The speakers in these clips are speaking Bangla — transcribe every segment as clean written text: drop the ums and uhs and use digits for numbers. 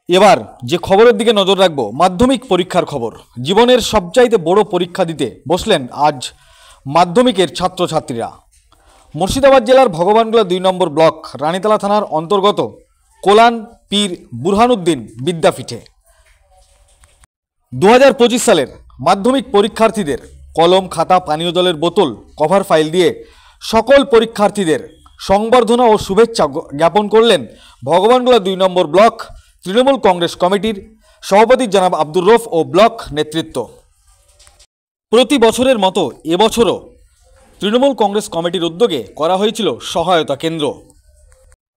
এবার যে খবরের দিকে নজর রাখব, মাধ্যমিক পরীক্ষার খবর। জীবনের সবচাইতে বড় পরীক্ষা দিতে বসলেন আজ মাধ্যমিকের ছাত্রছাত্রীরা। মুর্শিদাবাদ জেলার ভগবানগোলা 2 নম্বর ব্লক রানীতলা থানার অন্তর্গত কোলান পীর বুরহানুদ্দিন বিদ্যাপীঠে 2025 সালের মাধ্যমিক পরীক্ষার্থীদের কলম, খাতা, পানীয় জলের বোতল, কভার ফাইল দিয়ে সকল পরীক্ষার্থীদের সংবর্ধনা ও শুভেচ্ছা জ্ঞাপন করলেন ভগবানগোলা 2 নম্বর ব্লক তৃণমূল কংগ্রেস কমিটির সভাপতি জনাব আব্দুর রৌফ ও ব্লক নেতৃত্ব। প্রতি বছরের মতো এবছরও তৃণমূল কংগ্রেস কমিটির উদ্যোগে করা হয়েছিল সহায়তা কেন্দ্র।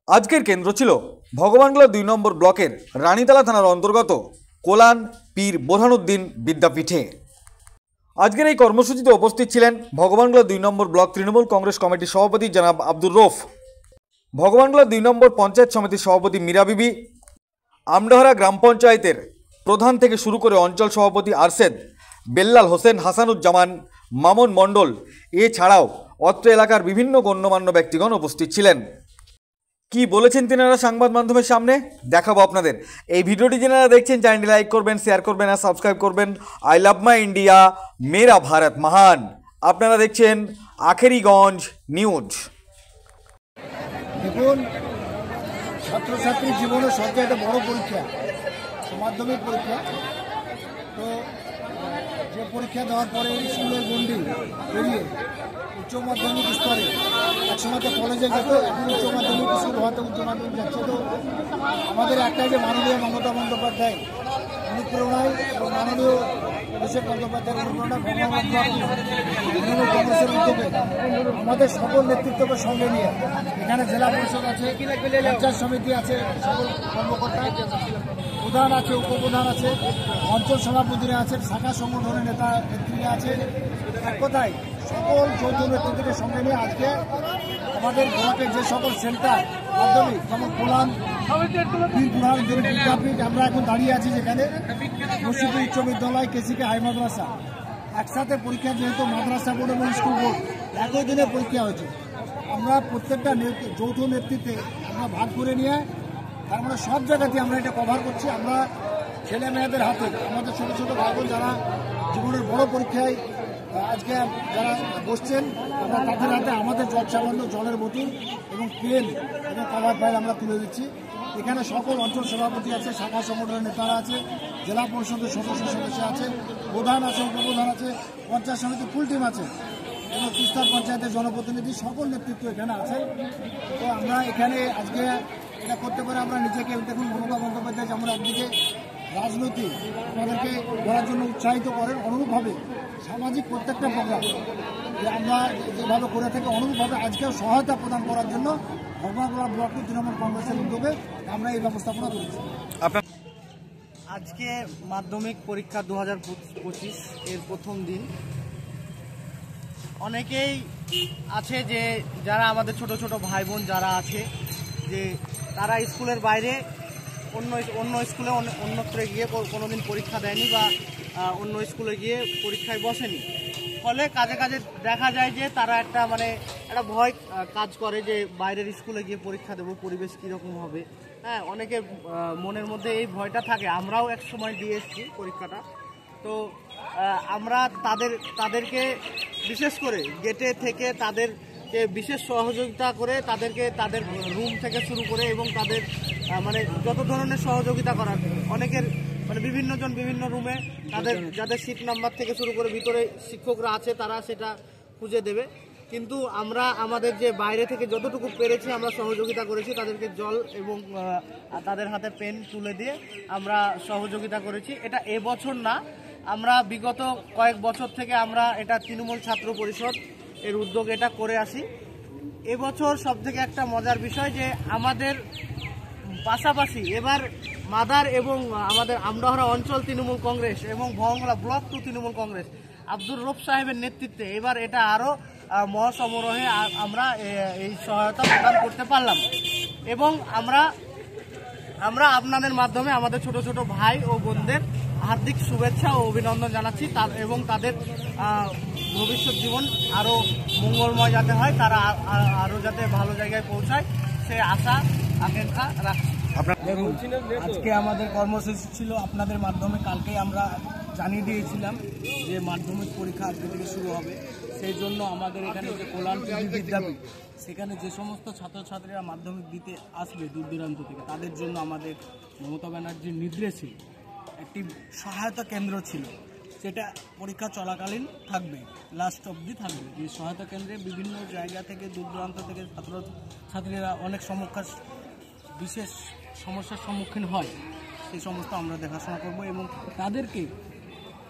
আজকের কেন্দ্র ছিল ভগবানগোলা 2 নম্বর ব্লকের রানীতলা থানার অন্তর্গত কোলান পীর বুরহানুদ্দিন বিদ্যাপীঠে। আজকের এই কর্মসূচিতে উপস্থিত ছিলেন ভগবানগোলা 2 নম্বর ব্লক তৃণমূল কংগ্রেস কমিটির সভাপতি জনাব আব্দুর রৌফ, ভগবানগোলা 2 নম্বর পঞ্চায়েত সমিতির সভাপতি মীরা বিবি, আমডাহারা গ্রাম পঞ্চায়েতের প্রধান থেকে শুরু করে অঞ্চল সভাপতি আরশেদ, বেল্লাল হোসেন, হাসানুজ্জামান, মামুন মণ্ডল, এছাড়াও অত্র এলাকার বিভিন্ন গণ্যমান্য ব্যক্তিগণ উপস্থিত ছিলেন। কি বলেছেন তিনারা সংবাদ মাধ্যমের সামনে দেখাবো আপনাদের। এই ভিডিওটি যারা দেখছেন চ্যানেলটি লাইক করবেন, শেয়ার করবেন আর সাবস্ক্রাইব করবেন। আই লাভ মাই ইন্ডিয়া, মেরা ভারত মহান। আপনারা দেখছেন আখেরিগঞ্জ নিউজ। দেখুন, ছাত্রছাত্রীর জীবনের সবচেয়ে একটা বড় পরীক্ষা মাধ্যমিক পরীক্ষা। তো যে পরীক্ষা দেওয়ার পরে স্কুলের গণ্ডি পেরিয়ে উচ্চ মাধ্যমিক স্তরে, একসময় তো কলেজে যেত, এখন উচ্চ মাধ্যমিক স্কুল হওয়াতে উচ্চ মাধ্যমিক যাচ্ছে। তো আমাদের একটাই যে মাননীয় মমতা বন্দ্যোপাধ্যায় অনুপ্রেরণায় এবং মাননীয় অভিষেক বন্দ্যোপাধ্যায়ের অনুপ্রেরণায় তৃণমূল কংগ্রেসের উদ্যোগে আমাদের সকল নেতৃত্বকে সঙ্গে নিয়ে এখানে জেলা পরিষদ আছে, পঞ্চায়েত সমিতি আছে, সকল কর্মকর্তা, প্রধান আছে, উপপ্রধান আছে, অঞ্চল সভাপতিরা আছেন, শাখা সংগঠনের নেতা নেত্রীরা আছে। এক কথায় সকল যৌথ নেতৃত্বকে সঙ্গে নিয়ে আজকে আমাদের ব্লকের যে সকল সেন্টার মাধ্যমিক, যেমন কোলান পীর বুরহানুদ্দিন বিদ্যাপীঠ, আমরা এখন দাঁড়িয়ে আছি যেখানে মুর্শিদপুর উচ্চ বিদ্যালয়, কেসিকে হাই মাদ্রাসা, একসাথে পরীক্ষা, যেহেতু মাদ্রাসা বোর্ড এবং স্কুল বোর্ড একই দিনে পরীক্ষা হয়েছে। আমরা প্রত্যেকটা যৌথ নেতৃত্বে আমরা ভাগ করে নিয়ে তার মানে সব জায়গাতে আমরা এটা কভার করছি। আমরা ছেলে মেয়েদের হাতে, আমাদের ছোটো ছোটো ভাই বোন যারা জীবনের বড় পরীক্ষায় আজকে যারা বসছেন, আমরা তাদের হাতে আমাদের সামান্য জলের বোতল এবং পেন এবং কভার ফাইল আমরা তুলে দিচ্ছি। এখানে সকল অঞ্চল সভাপতি আছে, শাখা সংগঠনের নেতারা আছে, জেলা পরিষদের সদস্য আছে, প্রধান আছে, উপপ্রধান আছে, পঞ্চায়েত সমিতির ফুল টিম আছে এবং তিস্তার পঞ্চায়েতের জনপ্রতিনিধি, সকল নেতৃত্ব এখানে আছে। তো আমরা এখানে আজকে এটা করতে পারে আমরা নিজেকে, দেখুন মমতা বন্দ্যোপাধ্যায় যেমন একদিকে রাজনৈতিক আমাদেরকে করার জন্য উৎসাহিত করেন, অনুরূপভাবে সামাজিক প্রত্যেকটা প্রোগ্রাম যে আমরা যেভাবে করে থাকি, অনুরূপভাবে আজকেও সহায়তা প্রদান করার জন্য ভগবানগোলা ব্লক তৃণমূল কংগ্রেসের উদ্যোগে আমরা এই ব্যবস্থাপনা করেছি। আজকে মাধ্যমিক পরীক্ষা 2025 এর প্রথম দিন। অনেকেই আছে যে যারা আমাদের ছোট ছোট ভাই বোন যারা আছে, যে তারা স্কুলের বাইরে অন্য স্কুলে অন্যত্র গিয়ে কোনোদিন পরীক্ষা দেয়নি বা অন্য স্কুলে গিয়ে পরীক্ষায় বসেনি। ফলে কাজে কাজে দেখা যায় যে তারা একটা ভয় কাজ করে যে বাইরের স্কুলে গিয়ে পরীক্ষা দেবো, পরিবেশ কীরকম হবে। হ্যাঁ, অনেকের মনের মধ্যে এই ভয়টা থাকে। আমরাও এক সময় দিয়ে এসেছি পরীক্ষাটা। তো আমরা তাদেরকে বিশেষ করে গেটে থেকে তাদেরকে বিশেষ সহযোগিতা করে, তাদেরকে তাদের রুম থেকে শুরু করে এবং তাদের যত ধরনের সহযোগিতা করার, অনেকের বিভিন্ন জন বিভিন্ন রুমে যাদের সিট নাম্বার থেকে শুরু করে ভিতরে শিক্ষকরা আছে তারা সেটা খুঁজে দেবে। কিন্তু আমরা আমাদের যে বাইরে থেকে যতটুকু পেরেছি আমরা সহযোগিতা করেছি, তাদেরকে জল এবং তাদের হাতে পেন তুলে দিয়ে আমরা সহযোগিতা করেছি। এটা এবছর না, আমরা বিগত কয়েক বছর থেকে আমরা এটা তৃণমূল ছাত্র পরিষদ এর উদ্যোগ এটা করে আসি। এবছর সবথেকে একটা মজার বিষয় যে আমাদের পাশাপাশি এবার মাদার এবং আমাদের আমডাহারা অঞ্চল তৃণমূল কংগ্রেস এবং ভগবানগোলা ব্লক 2 তৃণমূল কংগ্রেস আব্দুর রৌফ সাহেবের নেতৃত্বে এবার এটা আরও মহাসমারোহে আমরা এই সহায়তা প্রদান করতে পারলাম। এবং আমরা আপনাদের মাধ্যমে আমাদের ছোট ছোট ভাই ও বোনদের হার্দিক শুভেচ্ছা ও অভিনন্দন জানাচ্ছি, এবং তাদের ভবিষ্যৎ জীবন আরও মঙ্গলময় যাতে হয়, তারা আরও যাতে ভালো জায়গায় পৌঁছায় সে আশা আকাঙ্ক্ষা রাখছি। দেখুন, আজকে আমাদের কর্মসূচি ছিল আপনাদের মাধ্যমে, কালকেই আমরা জানিয়ে দিয়েছিলাম যে মাধ্যমিক পরীক্ষা আজকে থেকে শুরু হবে। সেই জন্য আমাদের এখানে যে কল্যাণ বিদ্যাপীঠ, সেখানে যে সমস্ত ছাত্রছাত্রীরা মাধ্যমিক দিতে আসবে দূর দূরান্ত থেকে, তাদের জন্য আমাদের মমতা ব্যানার্জির নির্দেশে একটি সহায়তা কেন্দ্র ছিল, সেটা পরীক্ষা চলাকালীন থাকবে, লাস্ট অবধি থাকবে। এই সহায়তা কেন্দ্রে বিভিন্ন জায়গা থেকে দূর দূরান্ত থেকে ছাত্রছাত্রীরা অনেক বিশেষ সমস্যার সম্মুখীন হয়, সেই সমস্ত আমরা দেখাশোনা করব এবং তাদেরকে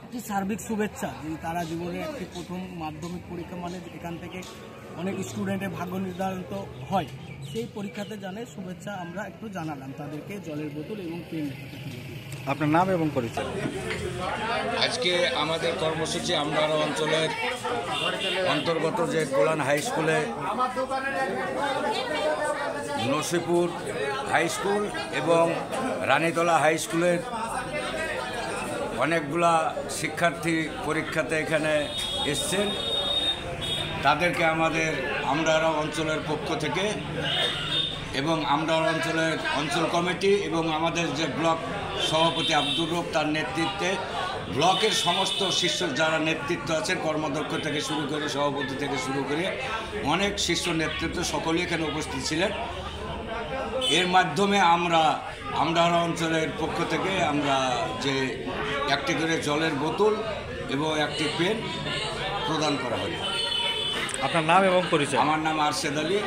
একটি সার্বিক শুভেচ্ছা যে তারা জীবনের একটি প্রথম মাধ্যমিক পরীক্ষা, মানে এখান থেকে অনেক স্টুডেন্টের ভাগ্য নির্ধারিত হয়, সেই পরীক্ষাতে জানে শুভেচ্ছা আমরা একটু জানালাম তাদেরকে জলের বোতল এবং পেন। আপনার নাম এবং পরিচয়। আজকে আমাদের কর্মসূচি আমডাঙ্গা অঞ্চলের অন্তর্গত যে কল্যাণ হাই স্কুলে, নসিপুর হাই স্কুল এবং রানীতলা হাই স্কুলের অনেকগুলা শিক্ষার্থী পরীক্ষাতে এখানে এসছেন। তাদেরকে আমাদের আমডাঙ্গা অঞ্চলের পক্ষ থেকে এবং আমডাঙ্গা অঞ্চলের অঞ্চল কমিটি এবং আমাদের যে ব্লক সভাপতি আব্দুর রব তার নেতৃত্বে ব্লকের সমস্ত শীর্ষ যারা নেতৃত্ব আছেন, কর্মদক্ষ থেকে শুরু করে সভাপতি থেকে শুরু করে অনেক শীর্ষ নেতৃত্ব সকলেই এখানে উপস্থিত ছিলেন। এর মাধ্যমে আমরা আমডাঙ্গা অঞ্চলের পক্ষ থেকে আমরা যে একটি করে জলের বোতল এবং একটি পেন প্রদান করা হয়। আপনার নাম এবং পরিচয়। আমার নাম আরশেদ আলী।